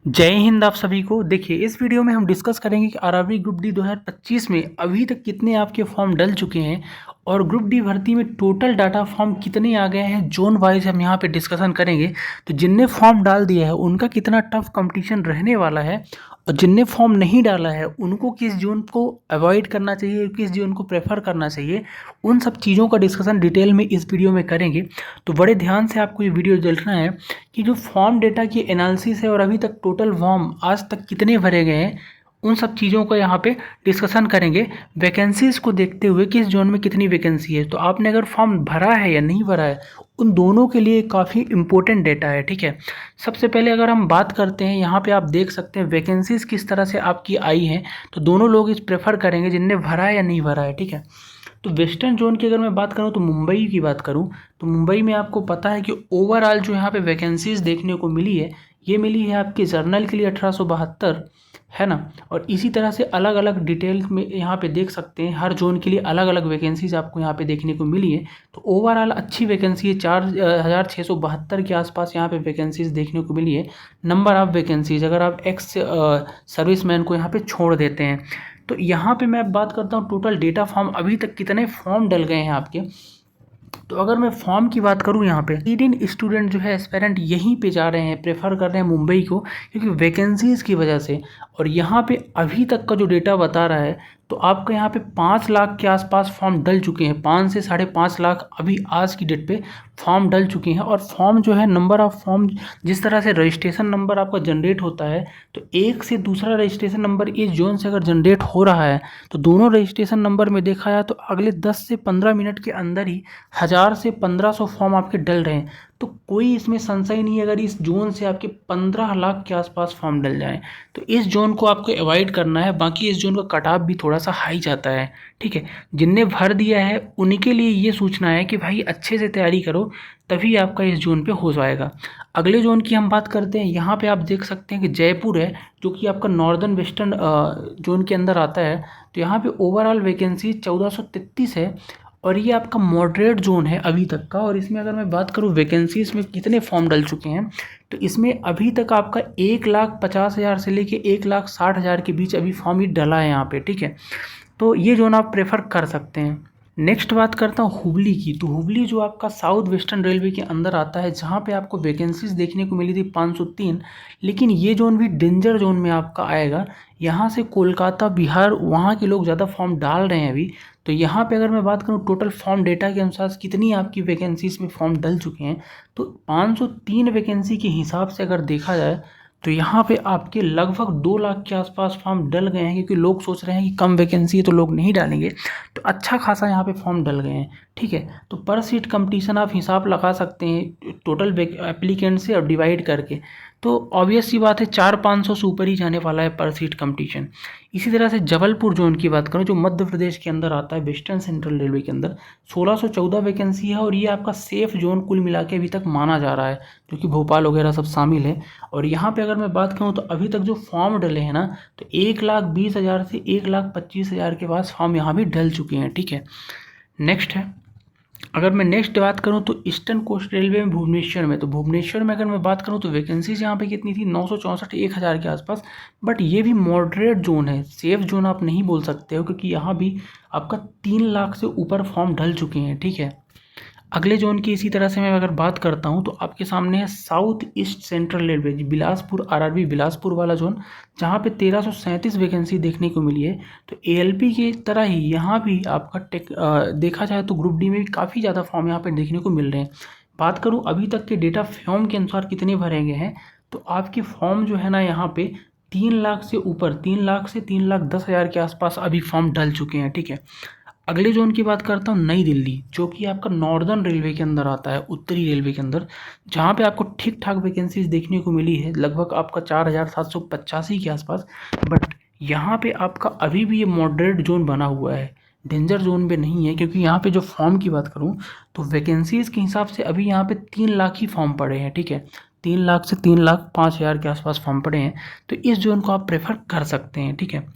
जय हिंद आप सभी को। देखिए इस वीडियो में हम डिस्कस करेंगे कि आरआरबी ग्रुप डी 2025 में अभी तक कितने आपके फॉर्म डल चुके हैं और ग्रुप डी भर्ती में टोटल डाटा फॉर्म कितने आ गए हैं। जोन वाइज हम यहाँ पे डिस्कशन करेंगे। तो जिनने फॉर्म डाल दिया है उनका कितना टफ कंपटीशन रहने वाला है और जिनने फॉर्म नहीं डाला है उनको किस जोन को अवॉइड करना चाहिए, किस जोन को प्रेफर करना चाहिए, उन सब चीज़ों का डिस्कशन डिटेल में इस वीडियो में करेंगे। तो बड़े ध्यान से आपको ये वीडियो देखना है कि जो फॉर्म डेटा की एनालिसिस है और अभी तक टोटल फॉर्म आज तक कितने भरे गए हैं उन सब चीज़ों का यहाँ पे डिस्कशन करेंगे। वैकेंसीज़ को देखते हुए किस जोन में कितनी वैकेंसी है, तो आपने अगर फॉर्म भरा है या नहीं भरा है उन दोनों के लिए काफ़ी इंपॉर्टेंट डेटा है। ठीक है, सबसे पहले अगर हम बात करते हैं यहाँ पे आप देख सकते हैं वैकेंसीज़ किस तरह से आपकी आई हैं। तो दोनों लोग इस प्रेफर करेंगे जिनने भरा है या नहीं भरा है। ठीक है, तो वेस्टर्न जोन की अगर मैं बात करूं तो मुंबई की बात करूं तो मुंबई में आपको पता है कि ओवरऑल जो यहाँ पे वैकेंसीज देखने को मिली है ये मिली है आपके जर्नल के लिए 1872 है ना। और इसी तरह से अलग अलग डिटेल में यहाँ पे देख सकते हैं हर जोन के लिए अलग अलग वैकेंसीज आपको यहाँ पे देखने को मिली है। तो ओवरऑल अच्छी वैकेंसी है, 4672 के आसपास यहाँ पे वैकेंसीज देखने को मिली है। नंबर ऑफ वैकेंसीज अगर आप एक्स सर्विसमैन को यहाँ पे छोड़ देते हैं तो यहाँ पे मैं बात करता हूँ टोटल डेटा फॉर्म अभी तक कितने फॉर्म डल गए हैं आपके। तो अगर मैं फॉर्म की बात करूँ यहाँ पे इंडियन स्टूडेंट जो है एस्पेरेंट यहीं पे जा रहे हैं, प्रेफर कर रहे हैं मुंबई को क्योंकि वैकेंसीज़ की वजह से। और यहाँ पे अभी तक का जो डेटा बता रहा है तो आपका यहाँ पे 5 लाख के आसपास फॉर्म डल चुके हैं। 5 से 5.5 लाख अभी आज की डेट पे फॉर्म डल चुके हैं। और फॉर्म जो है नंबर ऑफ फॉर्म जिस तरह से रजिस्ट्रेशन नंबर आपका जनरेट होता है तो एक से दूसरा रजिस्ट्रेशन नंबर इस जोन से अगर जनरेट हो रहा है तो दोनों रजिस्ट्रेशन नंबर में देखा जाए तो अगले 10 से 15 मिनट के अंदर ही 1000 से 1500 फॉर्म आपके डल रहे हैं। तो कोई इसमें संशय नहीं है अगर इस जोन से आपके 15 लाख के आसपास फॉर्म डल जाएं तो इस जोन को आपको अवॉइड करना है। बाकी इस जोन का कट ऑफ भी थोड़ा सा हाई जाता है। ठीक है, जिनने भर दिया है उनके लिए ये सूचना है कि भाई अच्छे से तैयारी करो तभी आपका इस जोन पे हो जाएगा। अगले जोन की हम बात करते हैं। यहाँ पे आप देख सकते हैं कि जयपुर है जो कि आपका नॉर्दर्न वेस्टर्न जोन के अंदर आता है। तो यहाँ पे ओवरऑल वैकेंसी 1433 है और ये आपका मॉडरेट जोन है अभी तक का। और इसमें अगर मैं बात करूँ वैकेंसीज में कितने फॉर्म डल चुके हैं तो इसमें अभी तक आपका 1,50,000 से लेके 1,60,000 के बीच अभी फॉर्म ही डला है यहाँ पे। ठीक है, तो ये जोन आप प्रेफर कर सकते हैं। नेक्स्ट बात करता हूँ हुबली की। तो हुबली जो आपका साउथ वेस्टर्न रेलवे के अंदर आता है जहाँ पे आपको वैकेंसीज देखने को मिली थी 503, लेकिन ये जोन भी डेंजर जोन में आपका आएगा। यहाँ से कोलकाता बिहार वहाँ के लोग ज़्यादा फॉर्म डाल रहे हैं अभी। तो यहाँ पे अगर मैं बात करूँ टोटल फॉर्म डेटा के अनुसार कितनी आपकी वैकेंसीज में फॉर्म डल चुके हैं तो 503 वैकेंसी के हिसाब से अगर देखा जाए तो यहाँ पे आपके लगभग 2 लाख के आसपास फॉर्म डल गए हैं क्योंकि लोग सोच रहे हैं कि कम वैकेंसी है तो लोग नहीं डालेंगे। तो अच्छा खासा यहाँ पे फॉर्म डल गए हैं। ठीक है, तो पर सीट कंपटीशन आप हिसाब लगा सकते हैं टोटल एप्लीकेंट से और डिवाइड करके। तो ऑब्वियस सी बात है 400-500 से ऊपर ही जाने वाला है पर सीट कंपटीशन। इसी तरह से जबलपुर जोन की बात करूँ जो मध्य प्रदेश के अंदर आता है वेस्टर्न सेंट्रल रेलवे के अंदर 1614 वैकेंसी है और ये आपका सेफ जोन कुल मिला के अभी तक माना जा रहा है क्योंकि भोपाल वगैरह सब शामिल है। और यहाँ पे अगर मैं बात करूँ तो अभी तक जो फॉर्म डले हैं ना तो 1,20,000 से 1,25,000 के पास फॉर्म यहाँ भी डल चुके हैं। ठीक है, नेक्स्ट है अगर मैं नेक्स्ट बात करूं तो ईस्टर्न कोस्ट रेलवे में भुवनेश्वर में। तो भुवनेश्वर में अगर मैं बात करूं तो वैकेंसीज यहाँ पे कितनी थी 964 1,000 के आसपास। बट ये भी मॉडरेट जोन है, सेफ जोन आप नहीं बोल सकते हो क्योंकि यहाँ भी आपका 3 लाख से ऊपर फॉर्म डल चुके हैं। ठीक है, अगले जोन की इसी तरह से मैं अगर बात करता हूं तो आपके सामने है south east central railway Bilaspur RRB Bilaspur वाला जोन जहां पे 1337 वैकेंसी देखने को मिली है। तो एएलपी की तरह ही यहाँ भी आपका देखा जाए तो ग्रुप डी में भी काफ़ी ज़्यादा फॉर्म यहाँ पे देखने को मिल रहे हैं। बात करूँ अभी तक के डेटा फॉर्म के अनुसार कितने भरे गए हैं तो आपके फॉर्म जो है ना यहाँ पे 3 लाख से ऊपर 3 लाख से 3,10,000 के आसपास अभी फॉर्म डल चुके हैं। ठीक है, अगले जोन की बात करता हूँ नई दिल्ली जो कि आपका नॉर्दर्न रेलवे के अंदर आता है, उत्तरी रेलवे के अंदर, जहाँ पे आपको ठीक ठाक वैकेंसीज देखने को मिली है लगभग आपका 4,785 के आसपास। बट यहाँ पे आपका अभी भी ये मॉडरेट जोन बना हुआ है, डेंजर जोन पे नहीं है क्योंकि यहाँ पे जो फॉर्म की बात करूँ तो वैकेंसीज के हिसाब से अभी यहाँ पे 3 लाख ही फॉर्म पड़े हैं। ठीक है, 3 लाख से 3,05,000 के आसपास फॉर्म पड़े हैं। तो इस जोन को आप प्रेफर कर सकते हैं। ठीक है,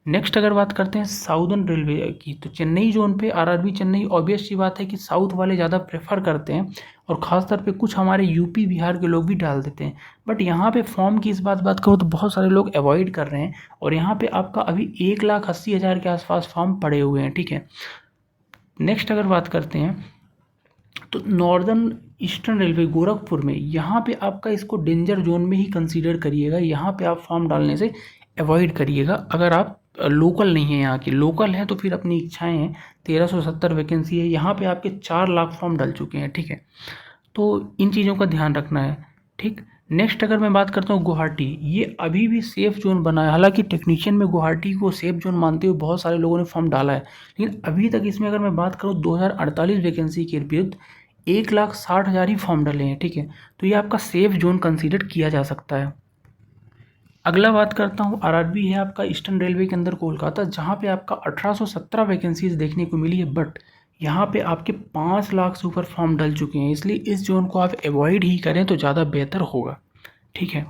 नेक्स्ट अगर बात करते हैं साउदर्न रेलवे की, तो चेन्नई जोन पे आरआरबी चेन्नई, ऑब्वियस सी बात है कि साउथ वाले ज़्यादा प्रेफर करते हैं और ख़ासतौर पे कुछ हमारे यूपी बिहार के लोग भी डाल देते हैं। बट यहाँ पे फॉर्म की इस बात करूँ तो बहुत सारे लोग अवॉइड कर रहे हैं और यहाँ पे आपका अभी 1,80,000 के आसपास फॉर्म पड़े हुए हैं, ठीक है। नेक्स्ट अगर बात करते हैं तो नॉर्दर्न ईस्टर्न रेलवे गोरखपुर में, यहाँ पे आपका इसको डेंजर जोन में ही कंसीडर करिएगा। यहाँ पे आप फॉर्म डालने से अवॉइड करिएगा अगर आप लोकल नहीं है। यहाँ की लोकल है तो फिर अपनी इच्छाएं हैं। 1370 वैकेंसी है, यहाँ पे आपके 4 लाख फॉर्म डल चुके हैं, ठीक है। तो इन चीज़ों का ध्यान रखना है, ठीक। नेक्स्ट अगर मैं बात करता हूँ गुवाहाटी, ये अभी भी सेफ़ जोन बना है। हालांकि टेक्नीशियन में गुवाहाटी को सेफ़ जोन मानते हुए बहुत सारे लोगों ने फॉर्म डाला है, लेकिन अभी तक इसमें अगर मैं बात करूँ 2048 वैकेंसी के विरुद्ध 1,60,000 ही फॉर्म डले हैं, ठीक है। तो ये आपका सेफ़ जोन कंसीडर किया जा सकता है। अगला बात करता हूँ आरआरबी है आपका ईस्टर्न रेलवे के अंदर कोलकाता, जहाँ पे आपका 1817 वैकेंसीज देखने को मिली है। बट यहाँ पे आपके 5 लाख से ऊपर फॉर्म डल चुके हैं, इसलिए इस जोन को आप अवॉइड ही करें तो ज़्यादा बेहतर होगा, ठीक है।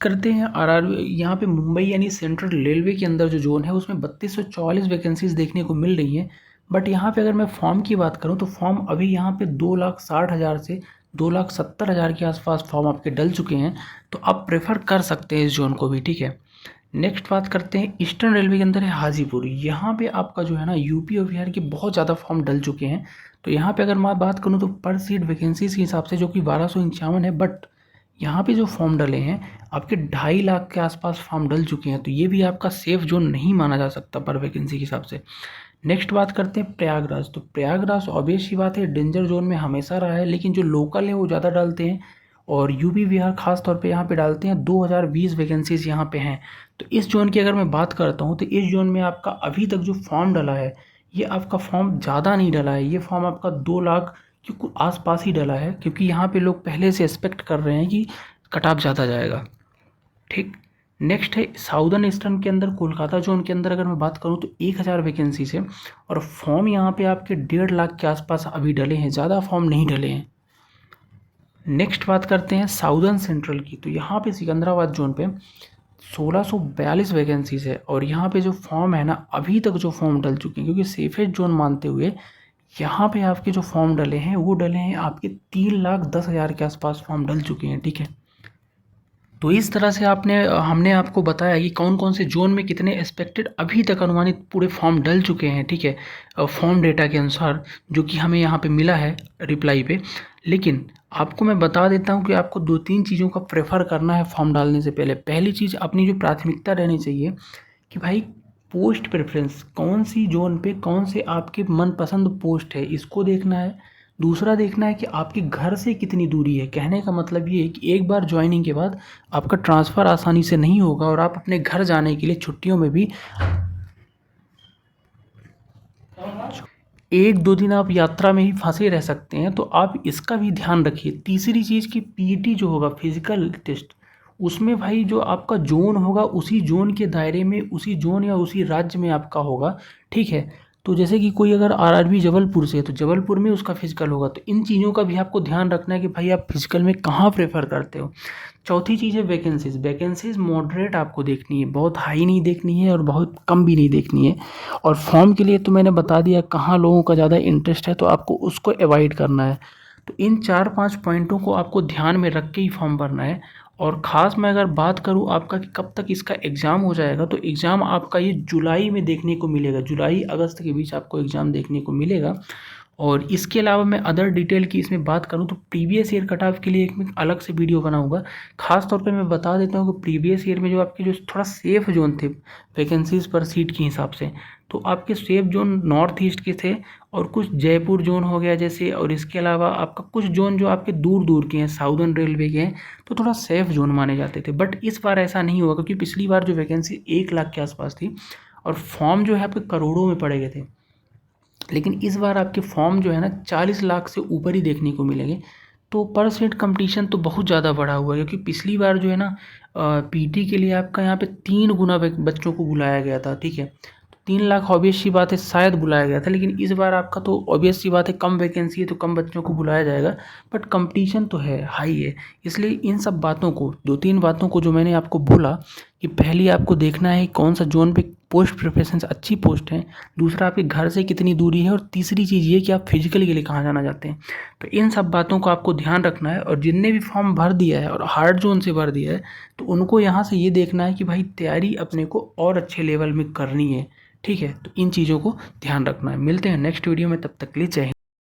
करते हैं आरआरबी यहाँ पे मुंबई यानी सेंट्रल रेलवे के अंदर जो जोन है उसमें 3244 वैकेंसीज देखने को मिल रही हैं। बट यहाँ पे अगर मैं फॉर्म की बात करूँ तो फॉर्म अभी यहाँ पे 2,60,000 से 2,70,000 के आसपास फॉर्म आपके डल चुके हैं, तो आप प्रेफर कर सकते हैं इस जोन को भी, ठीक है। नेक्स्ट बात करते हैं ईस्टर्न रेलवे के अंदर है हाजीपुर। यहाँ पे आपका जो है ना यूपी और बिहार के बहुत ज़्यादा फॉर्म डल चुके हैं। तो यहाँ पे अगर मैं बात करूँ तो पर सीट वैकेंसीज के हिसाब से जो कि 1251 है, बट यहाँ पे जो फॉर्म डले हैं आपके 2.5 लाख के आसपास फॉर्म डल चुके हैं, तो ये भी आपका सेफ जोन नहीं माना जा सकता पर वैकेंसी के हिसाब से। नेक्स्ट बात करते हैं प्रयागराज। तो प्रयागराज ऑब्वियस ही बात है डेंजर जोन में हमेशा रहा है, लेकिन जो लोकल है वो ज़्यादा डालते हैं और यूपी बिहार खास तौर पे यहाँ पे डालते हैं। 2020 वैकेंसीज यहाँ पे हैं। तो इस जोन की अगर मैं बात करता हूँ तो इस जोन में आपका अभी तक जो फॉर्म डला है ये आपका फॉर्म ज़्यादा नहीं डला है, ये फॉर्म आपका 2 लाख के आसपास ही डला है, क्योंकि यहाँ पे लोग पहले से एक्सपेक्ट कर रहे हैं कि कट ऑफ ज़्यादा जाएगा, ठीक। नेक्स्ट है साउदर्न ईस्टर्न के अंदर कोलकाता जोन के अंदर अगर मैं बात करूं तो 1,000 वैकेंसी से और फॉर्म यहाँ पे आपके 1.5 लाख के आसपास अभी डले हैं, ज़्यादा फॉर्म नहीं डले हैं। नेक्स्ट बात करते हैं साउदर्न सेंट्रल की। तो यहाँ पे सिकंदराबाद जोन पे 1,642 वैकेंसीज है और यहाँ पे जो फॉर्म है ना अभी तक जो फॉर्म डल चुके हैं, क्योंकि सेफेस्ट जोन मानते हुए यहाँ पे आपके जो फॉर्म डले हैं वो डले हैं आपके 3,10,000 के आसपास फॉर्म डल चुके हैं, ठीक है। तो इस तरह से हमने आपको बताया कि कौन कौन से जोन में कितने एक्सपेक्टेड अभी तक अनुमानित पूरे फॉर्म डल चुके हैं, ठीक है, फॉर्म डेटा के अनुसार जो कि हमें यहाँ पे मिला है रिप्लाई पे। लेकिन आपको मैं बता देता हूँ कि आपको 2-3 चीज़ों का प्रेफर करना है फॉर्म डालने से पहले। पहली चीज़ अपनी जो प्राथमिकता रहनी चाहिए कि भाई पोस्ट प्रेफरेंस कौन सी जोन पे कौन से आपके मनपसंद पोस्ट है, इसको देखना है। दूसरा देखना है कि आपके घर से कितनी दूरी है। कहने का मतलब ये है कि एक बार ज्वाइनिंग के बाद आपका ट्रांसफ़र आसानी से नहीं होगा और आप अपने घर जाने के लिए छुट्टियों में भी 1-2 दिन आप यात्रा में ही फंसे रह सकते हैं, तो आप इसका भी ध्यान रखिए। तीसरी चीज़ कि पीईटी जो होगा फिजिकल टेस्ट, उसमें भाई जो आपका जोन होगा उसी जोन के दायरे में उसी जोन या उसी राज्य में आपका होगा, ठीक है। तो जैसे कि कोई अगर आरआरबी जबलपुर से है तो जबलपुर में उसका फिजिकल होगा। तो इन चीज़ों का भी आपको ध्यान रखना है कि भाई आप फिजिकल में कहाँ प्रेफर करते हो। चौथी चीज़ है वैकेंसीज़। वैकेंसीज़ मॉडरेट आपको देखनी है, बहुत हाई नहीं देखनी है और बहुत कम भी नहीं देखनी है। और फॉर्म के लिए तो मैंने बता दिया कहाँ लोगों का ज़्यादा इंटरेस्ट है, तो आपको उसको अवॉइड करना है। तो इन 4-5 पॉइंटों को आपको ध्यान में रख के ही फॉर्म भरना है। और ख़ास मैं अगर बात करूँ आपका कि कब तक इसका एग्ज़ाम हो जाएगा, तो एग्ज़ाम आपका ये जुलाई में देखने को मिलेगा। जुलाई अगस्त के बीच आपको एग्ज़ाम देखने को मिलेगा। और इसके अलावा मैं अदर डिटेल की इसमें बात करूं तो प्रीवियस ईयर कट ऑफ के लिए एक मैं अलग से वीडियो बनाऊंगा। खास तौर पे मैं बता देता हूं कि प्रीवियस ईयर में जो आपके जो थोड़ा सेफ जोन थे वैकेंसीज़ पर सीट के हिसाब से, तो आपके सेफ जोन नॉर्थ ईस्ट के थे और कुछ जयपुर जोन हो गया जैसे, और इसके अलावा आपका कुछ जोन जो आपके दूर दूर के हैं साउदर्न रेलवे के हैं, तो थोड़ा सेफ जोन माने जाते थे। बट इस बार ऐसा नहीं होगा, क्योंकि पिछली बार जो वैकेंसी 1 लाख के आसपास थी और फॉर्म जो है आपके करोड़ों में पड़े गए थे, लेकिन इस बार आपके फॉर्म जो है ना 40 लाख से ऊपर ही देखने को मिलेंगे। तो पर सीट कंपटीशन तो बहुत ज़्यादा बढ़ा हुआ है, क्योंकि पिछली बार जो है ना पीटी के लिए आपका यहाँ पे 3 गुना बच्चों को बुलाया गया था, ठीक है। 3 लाख ऑब्वियस सी बात है शायद बुलाया गया था, लेकिन इस बार आपका तो ऑब्वियस सी बात है कम वैकेंसी है तो कम बच्चों को बुलाया जाएगा, बट कंपटीशन तो है, हाई है। इसलिए इन सब बातों को, 2-3 बातों को जो मैंने आपको बोला कि पहली आपको देखना है कौन सा जोन पे पोस्ट प्रेफरेंस अच्छी पोस्ट है, दूसरा आपके घर से कितनी दूरी है, और तीसरी चीज़ ये कि आप फिजिकल के लिए कहाँ जाना चाहते हैं। तो इन सब बातों को आपको ध्यान रखना है, और जिनने भी फॉर्म भर दिया है और हार्ड जोन से भर दिया है तो उनको यहाँ से ये देखना है कि भाई तैयारी अपने को और अच्छे लेवल में करनी है, ठीक है। तो इन चीज़ों को ध्यान रखना है। मिलते हैं नेक्स्ट वीडियो में, तब तक के लिए जय हिंद।